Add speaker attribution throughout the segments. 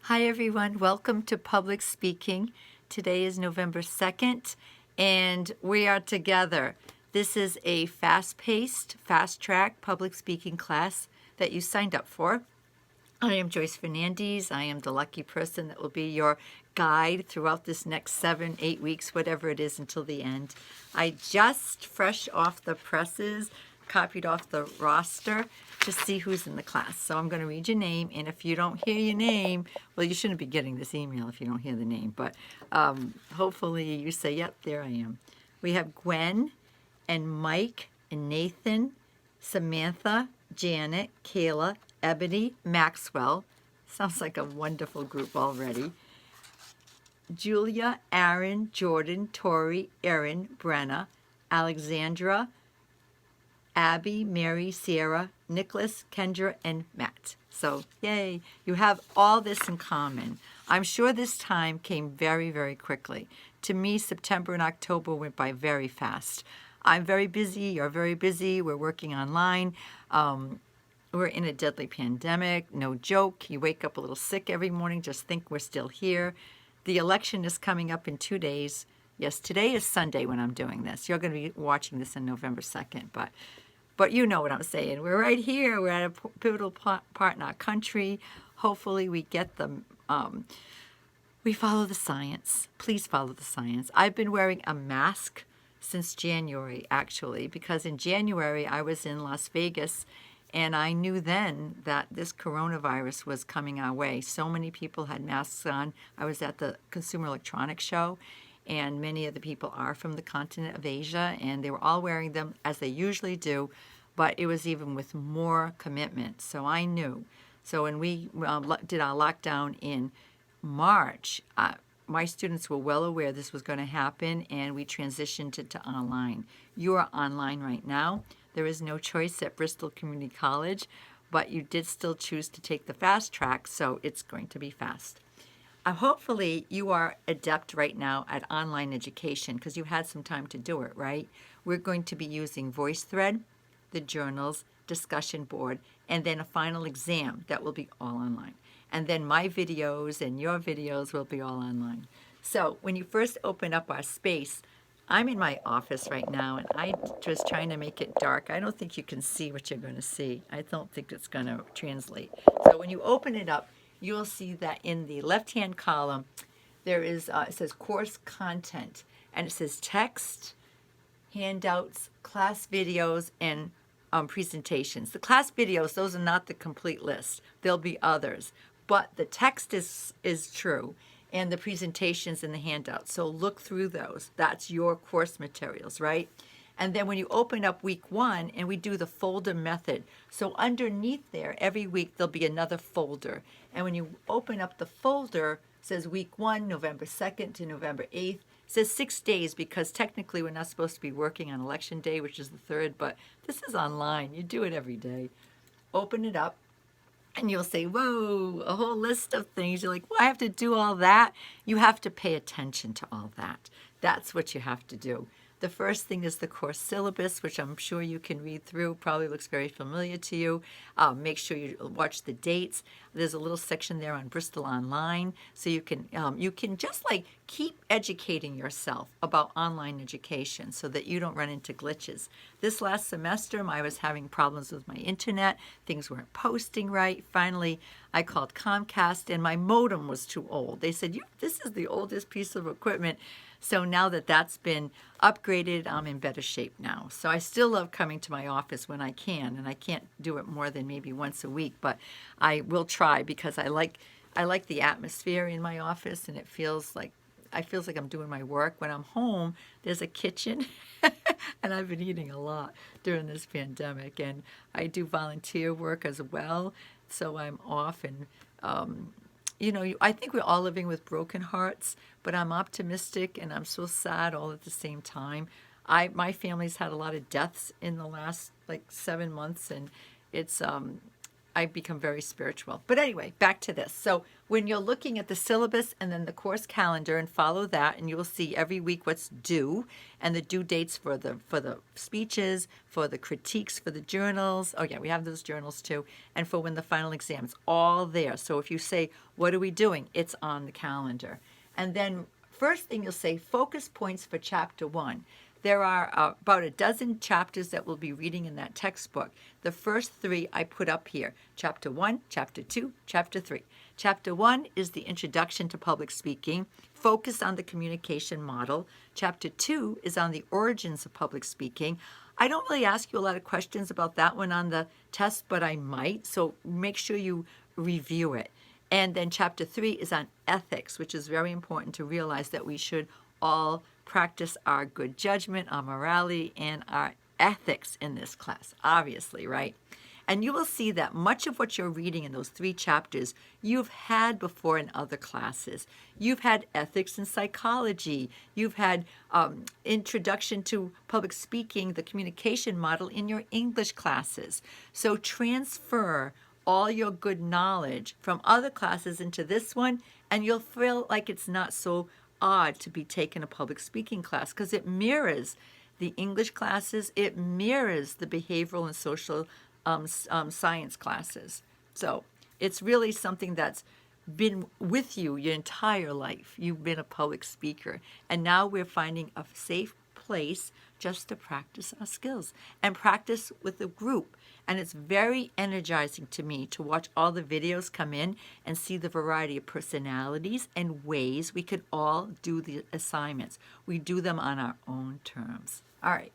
Speaker 1: Hi everyone, welcome to Public Speaking. Today is November 2nd and we are together. This is a fast-paced, fast-track public speaking class that you signed up for. I am Joyce Fernandez. I am the lucky person that will be your guide throughout this next 7-8 weeks, whatever it is until the end. I just fresh off the presses, copied off the roster to see who's in the class. So I'm going to read your name, and if you don't hear your name, well, you shouldn't be getting this email if you don't hear the name, but hopefully you say, yep, there I am. We have Gwen and Mike and Nathan, Samantha, Janet, Kayla, Ebony, Maxwell. Sounds like a wonderful group already. Julia, Aaron, Jordan, Tori, Erin, Brenna, Alexandra, Abby, Mary, Sierra, Nicholas, Kendra, and Matt. So, yay, you have all this in common. I'm sure this time came very, very quickly. To me, September and October went by very fast. I'm very busy, you're very busy, we're working online. We're in a deadly pandemic, no joke. You wake up a little sick every morning, just think we're still here. The election is coming up in 2 days. Yes, today is Sunday when I'm doing this. You're going to be watching this on November 2nd, but you know what I'm saying. We're right here. We're at a pivotal part in our country. Hopefully we get them. We follow the science. Please follow the science. I've been wearing a mask since January, actually, because in January I was in Las Vegas and I knew then that this coronavirus was coming our way. So many people had masks on. I was at the Consumer Electronics Show, and many of the people are from the continent of Asia, and they were all wearing them as they usually do, but it was even with more commitment. So I knew. So when we did our lockdown in March, my students were well aware this was going to happen, and we transitioned it to online. You are online right now. There is no choice at Bristol Community College, but you did still choose to take the fast track, so it's going to be fast. Hopefully you are adept right now at online education because you had some time to do it, right? We're going to be using VoiceThread, the journals, discussion board, and then a final exam that will be all online. And then my videos and your videos will be all online. So when you first open up our space, I'm in my office right now, and I was trying to make it dark. I don't think you can see what you're going to see. I don't think it's going to translate. So when you open it up, you'll see that in the left-hand column, there is, it says course content, and it says text, handouts, class videos, and presentations. The class videos, those are not the complete list. There'll be others, but the text is true, and the presentations and the handouts. So look through those. That's your course materials, right? And then when you open up week 1, and we do the folder method. So underneath there, every week there'll be another folder. And when you open up the folder, it says week 1, November 2nd to November 8th. It says 6 days because technically we're not supposed to be working on election day, which is the 3rd, but this is online. You do it every day. Open it up, and you'll say, whoa, a whole list of things. You're like, well, I have to do all that. You have to pay attention to all that. That's what you have to do. The first thing is the course syllabus, which I'm sure you can read through. Probably looks very familiar to you. Make sure you watch the dates. There's a little section there on Bristol Online, so you can just like keep educating yourself about online education so that you don't run into glitches. This last semester, I was having problems with my internet. Things weren't posting right. Finally, I called Comcast, and my modem was too old. They said, this is the oldest piece of equipment. So now that that's been upgraded, I'm in better shape now. So I still love coming to my office when I can, and I can't do it more than maybe once a week, but I will try because I like the atmosphere in my office, and it feels like I'm doing my work. When I'm home, there's a kitchen, and I've been eating a lot during this pandemic, and I do volunteer work as well, so I'm off and I think we're all living with broken hearts, but I'm optimistic and I'm so sad all at the same time. My family's had a lot of deaths in the last like 7 months, and it's I become very spiritual. But anyway, back to this. So when you're looking at the syllabus and then the course calendar and follow that, and you will see every week what's due and the due dates for the speeches, for the critiques, for the journals. Oh yeah, we have those journals too. And for when the final exam's all there. So if you say, what are we doing? It's on the calendar. And then first thing you'll say, focus points for chapter 1. There are about a dozen chapters that we'll be reading in that textbook. The first 3 I put up here. Chapter 1, Chapter 2, Chapter 3. Chapter 1 is the introduction to public speaking. Focus on the communication model. Chapter 2 is on the origins of public speaking. I don't really ask you a lot of questions about that one on the test, but I might. So make sure you review it. And then Chapter 3 is on ethics, which is very important to realize that we should all practice our good judgment, our morality, and our ethics in this class, obviously, right? And you will see that much of what you're reading in those 3 chapters you've had before in other classes. You've had ethics and psychology. You've had introduction to public speaking, the communication model in your English classes. So transfer all your good knowledge from other classes into this one, and you'll feel like it's not so odd to be taking a public speaking class because it mirrors the English classes, it mirrors the behavioral and social science classes. So it's really something that's been with you your entire life. You've been a public speaker, and now we're finding a safe place just to practice our skills and practice with a group. And it's very energizing to me to watch all the videos come in and see the variety of personalities and ways we could all do the assignments. We do them on our own terms. All right.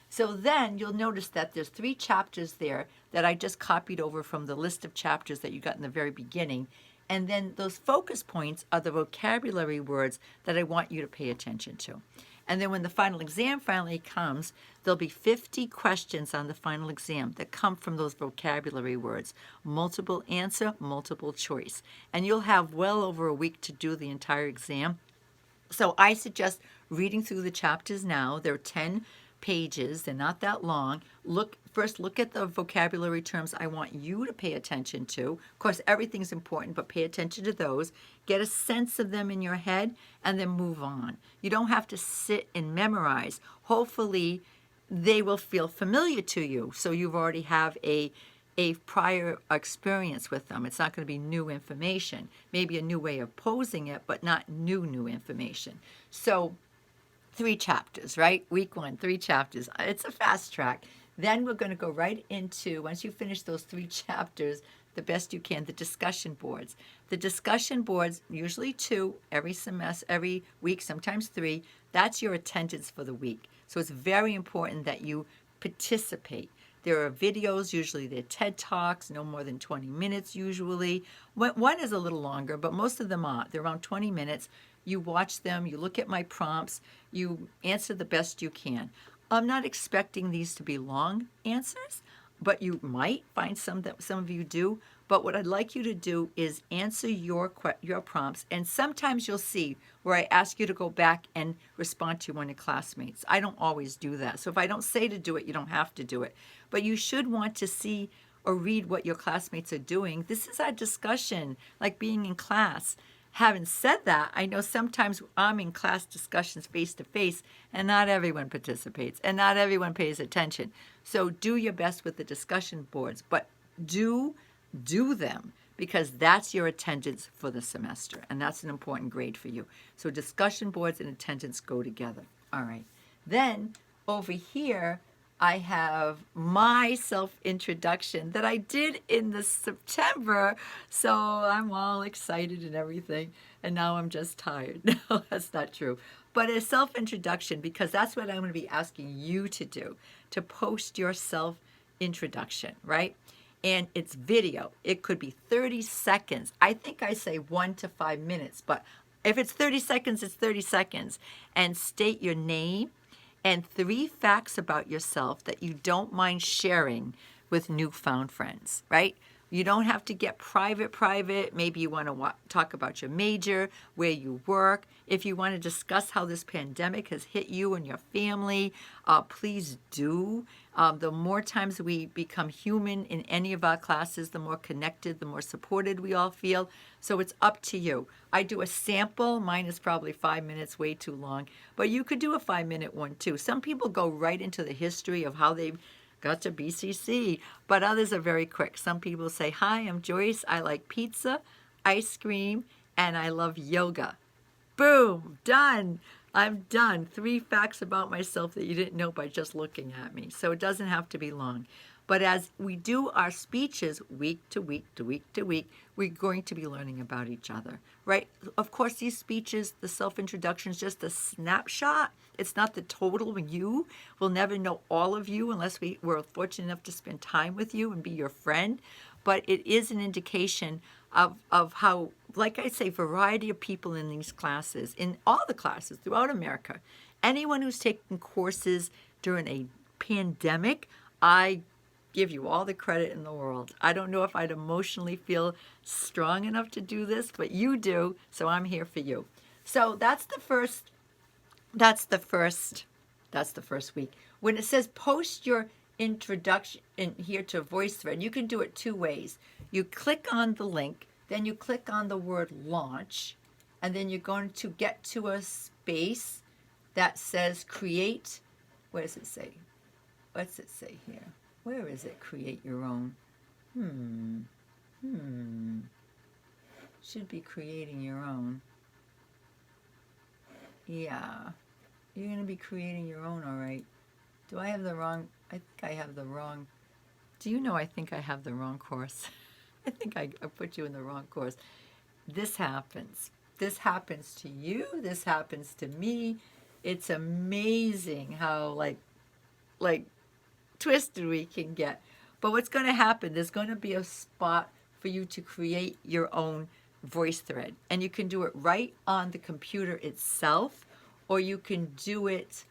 Speaker 1: So then you'll notice that there's 3 chapters there that I just copied over from the list of chapters that you got in the very beginning. And then those focus points are the vocabulary words that I want you to pay attention to. And then when the final exam finally comes, there'll be 50 questions on the final exam that come from those vocabulary words. Multiple answer, multiple choice. And you'll have well over a week to do the entire exam. So I suggest reading through the chapters now. There are 10 pages. They're not that long. Look at the vocabulary terms I want you to pay attention to. Of course, everything's important, but pay attention to those. Get a sense of them in your head and then move on. You don't have to sit and memorize. Hopefully, they will feel familiar to you, so you've already have a prior experience with them. It's not going to be new information. Maybe a new way of posing it, but not new information. So 3 chapters, right? Week 1, 3 chapters. It's a fast track. Then we're going to go right into, once you finish those 3 chapters, the best you can, the discussion boards. The discussion boards, usually 2 every semester, every week, sometimes 3. That's your attendance for the week. So it's very important that you participate. There are videos, usually they're TED Talks, no more than 20 minutes usually. One is a little longer, but most of them are. They're around 20 minutes. You watch them, you look at my prompts, you answer the best you can. I'm not expecting these to be long answers, but you might find some that some of you do. But what I'd like you to do is answer your prompts, and sometimes you'll see where I ask you to go back and respond to one of your classmates. I don't always do that. So if I don't say to do it, you don't have to do it. But you should want to see or read what your classmates are doing. This is our discussion, like being in class. Having said that, I know sometimes I'm in class discussions face to face and not everyone participates and not everyone pays attention. So do your best with the discussion boards, but do them because that's your attendance for the semester and that's an important grade for you. So discussion boards and attendance go together. All right. Then over here, I have my self-introduction that I did in the September, so I'm all excited and everything, and now I'm just tired. No, that's not true. But a self-introduction, because that's what I'm going to be asking you to do, to post your self-introduction, right? And it's video. It could be 30 seconds. I think I say 1 to 5 minutes, but if it's 30 seconds, it's 30 seconds. And state your name, and 3 facts about yourself that you don't mind sharing with newfound friends, right? You don't have to get private. Maybe you want to talk about your major, where you work. If you want to discuss how this pandemic has hit you and your family, please do. The more times we become human in any of our classes, the more connected, the more supported we all feel. So it's up to you. I do a sample. Mine is probably 5 minutes, way too long. But you could do a 5-minute one too. Some people go right into the history of how they got to BCC, but others are very quick. Some people say, "Hi, I'm Joyce. I like pizza, ice cream, and I love yoga." Boom, done. I'm done. 3 facts about myself that you didn't know by just looking at me. So it doesn't have to be long. But as we do our speeches week to week to week to week, we're going to be learning about each other, right? Of course, these speeches, the self-introduction is just a snapshot. It's not the total you. We'll never know all of you unless we're fortunate enough to spend time with you and be your friend. But it is an indication of how, like I say, variety of people in these classes, in all the classes throughout America. Anyone who's taking courses during a pandemic, I give you all the credit in the world. I don't know if I'd emotionally feel strong enough to do this, but you do, so I'm here for you. So that's the first week. When it says post your introduction in here to VoiceThread, you can do it 2 ways. You click on the link, then you click on the word launch, and then you're going to get to a space that says create. Where does it say? What's it say here? Where is it? Create your own. Should be creating your own. Yeah. You're going to be creating your own, all right. Do I have the wrong? I think I have the wrong. Do you know I think I have the wrong course? I think I put you in the wrong course. This happens. This happens to you. This happens to me. It's amazing how like twisted we can get. But what's going to happen, there's going to be a spot for you to create your own VoiceThread. And you can do it right on the computer itself, or you can do it,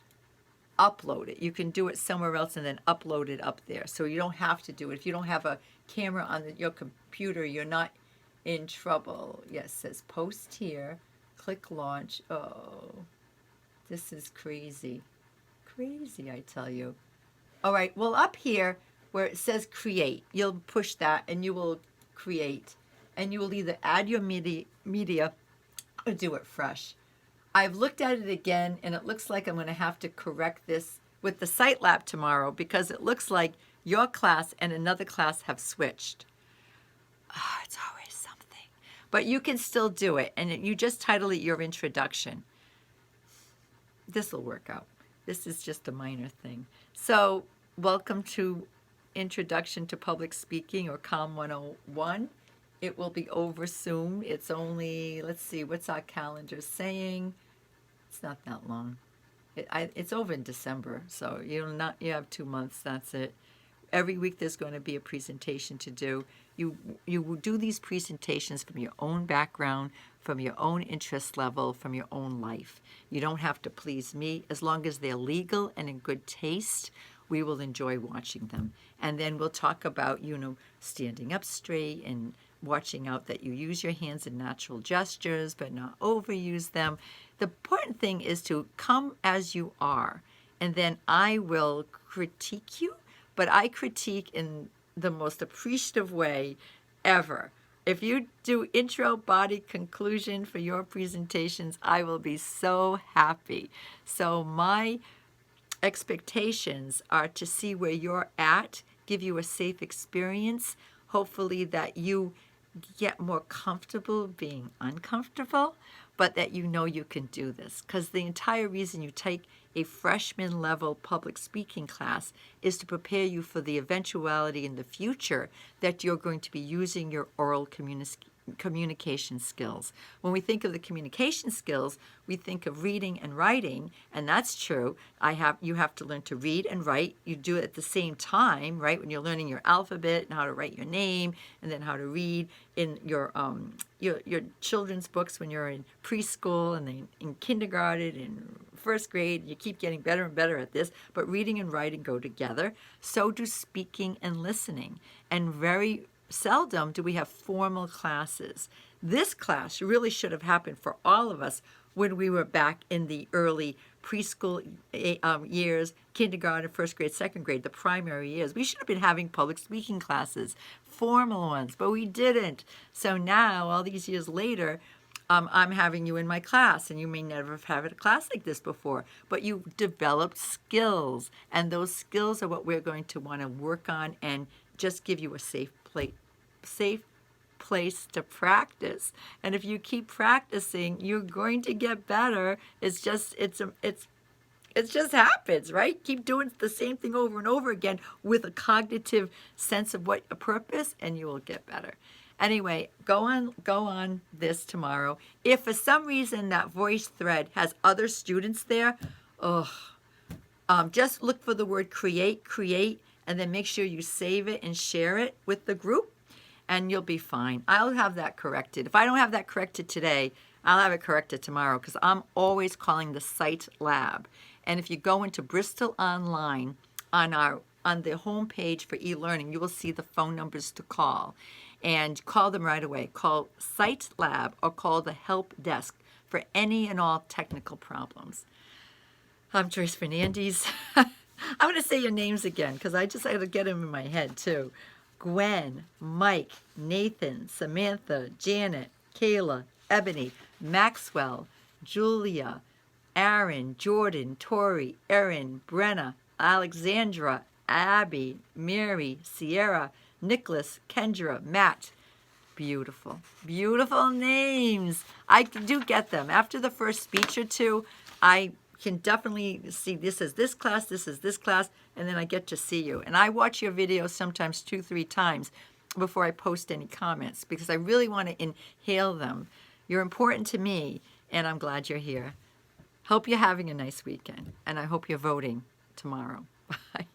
Speaker 1: upload it. You can do it somewhere else and then upload it up there. So you don't have to do it. If you don't have a camera on your computer, you're not in trouble. Yes, it says post here. Click launch. Oh, this is crazy. Crazy, I tell you. All right, well, up here where it says create, you'll push that and you will create. And you will either add your media or do it fresh. I've looked at it again, and it looks like I'm going to have to correct this with the Site Lab tomorrow because it looks like your class and another class have switched. Oh, it's always something. But you can still do it, and you just title it your introduction. This will work out. This is just a minor thing. So welcome to Introduction to Public Speaking, or CALM 101. It will be over soon. It's only, let's see, what's our calendar saying? It's not that long. It's over in December, so you have 2 months. That's it. Every week there's going to be a presentation to do. You will do these presentations from your own background, from your own interest level, from your own life. You don't have to please me. As long as they're legal and in good taste, we will enjoy watching them. And then we'll talk about, standing up straight and watching out that you use your hands in natural gestures, but not overuse them. The important thing is to come as you are, and then I will critique you, but I critique in the most appreciative way ever. If you do intro, body, conclusion for your presentations, I will be so happy. So my expectations are to see where you're at, give you a safe experience, hopefully that you get more comfortable being uncomfortable, but that you can do this. Because the entire reason you take a freshman level public speaking class is to prepare you for the eventuality in the future that you're going to be using your oral communication skills. When we think of the communication skills, we think of reading and writing, and that's true. You have to learn to read and write. You do it at the same time, right? When you're learning your alphabet and how to write your name, and then how to read in your children's books when you're in preschool and then in kindergarten and first grade. You keep getting better and better at this, but reading and writing go together. So do speaking and listening. And very seldom do we have formal classes This class really should have happened for all of us when we were back in the early preschool years, kindergarten, first grade, second grade, the primary years. We should have been having public speaking classes, formal ones, but we didn't. So now, all these years later, I'm having you in my class, and you may never have had a class like this before, but you developed skills, and those skills are what we're going to want to work on and just give you a safe place to practice. And if you keep practicing, you're going to get better. It's just happens, right? Keep doing the same thing over and over again with a cognitive sense of what a purpose, and you will get better. Anyway, go on this tomorrow. If for some reason that voice thread has other students there, just look for the word create, and then make sure you save it and share it with the group, and you'll be fine. I'll have that corrected. If I don't have that corrected today, I'll have it corrected tomorrow, because I'm always calling the Site Lab. And if you go into Bristol Online on the homepage for e-learning, you will see the phone numbers to call. And call them right away. Call Site Lab or call the help desk for any and all technical problems. I'm Joyce Fernandez. I'm going to say your names again because I just had to get them in my head too. Gwen, Mike, Nathan, Samantha, Janet, Kayla, Ebony, Maxwell, Julia, Aaron, Jordan, Tori, Erin, Brenna, Alexandra, Abby, Mary, Sierra, Nicholas, Kendra, Matt. Beautiful, beautiful names. I do get them. After the first speech or two, I can definitely see this is this class, and then I get to see you. And I watch your videos sometimes 2-3 times before I post any comments because I really want to inhale them. You're important to me, and I'm glad you're here. Hope you're having a nice weekend, and I hope you're voting tomorrow. Bye.